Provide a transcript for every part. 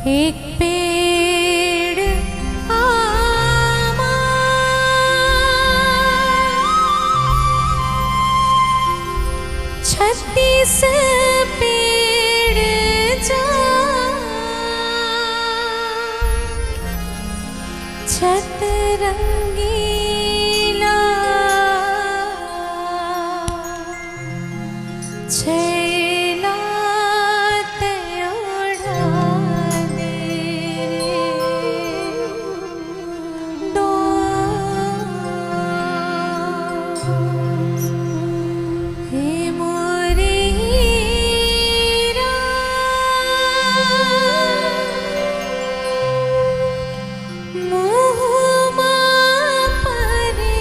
एक पेड़ आमा, 36 पेड़ जाम, छत रंगीला छेला ते उड़ा दे दोस्त, हे मोरे हीरा, मुँहमा परे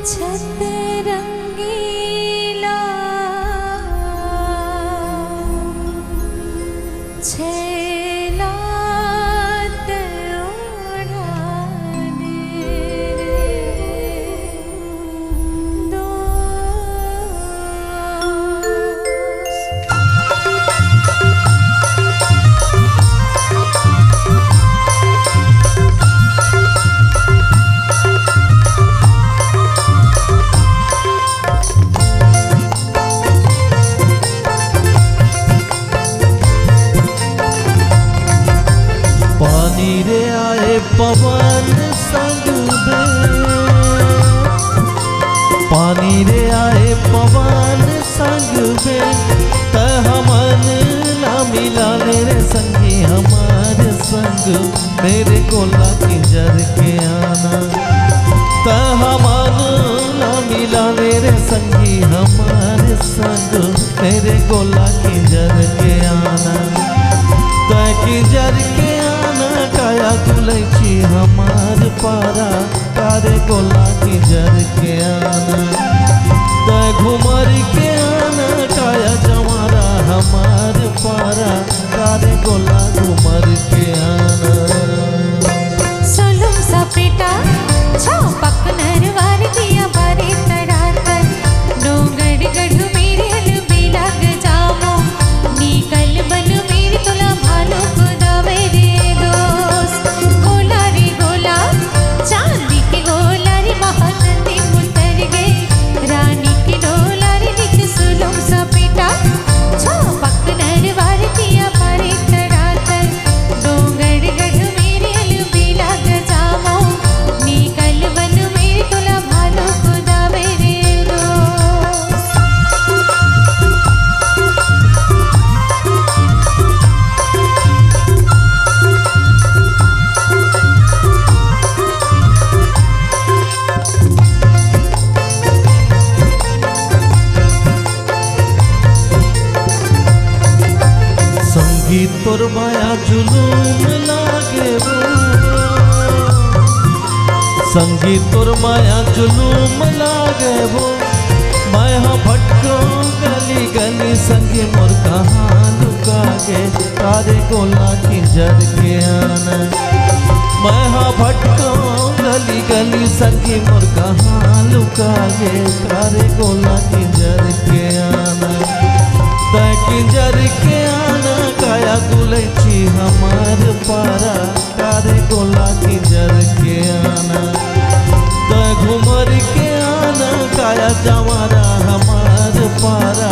छत रंगीला छेला ते उड़ा दे पानी रे आए पवन संग में, पानी रे आए पवन संग में, हमन ना मिला रे संगी हमारे संग, मेरे गोला की जर के आना, हमन ना मिला रे संगी हमारे संग, मेरे गोला की जर के आना, की जर के आना, काया गुलैची हमार पारा, कारे गोला की जर के आना, घुमर के आना, काया जमारा हमार पारा, कारे गोला घुमर के आना। सोलम सपेटा छापक नरवार दिया बारे तड़ातर, डोंगर गढ़ मेरे हल बेला गजामो, निकल बन मेरी तुला भालो खुदावे रे दोस्त, गोला रे गोला चांदी के गोला रे महानंदी मुतर गए, रानी के डोला रे नित सोलम सपेटा छापक नरवार दिया बारे तड़ातर, डोंगर गढ़ मेरे हल बेला गजामो, निकल बन मेरी तुला भालो खुदावे रे दोस्त। संगीत तोर माया जुलूम लागे वो, संगीत तोर माया जुलूम लागे वो, मैं हाँ भटको गली गली संगी मोर कहाँ लुकागे, तारे गोला की जर के आना, मैं हाँ भटको गली गली संगी मोर कहाँ लुकागे, तारे गोला की जर के आना, की जर के आना, काया गुलैची हमार पारा, तारे गोला की जर के आना, घुमर के आना, काया जमारा हमार पारा,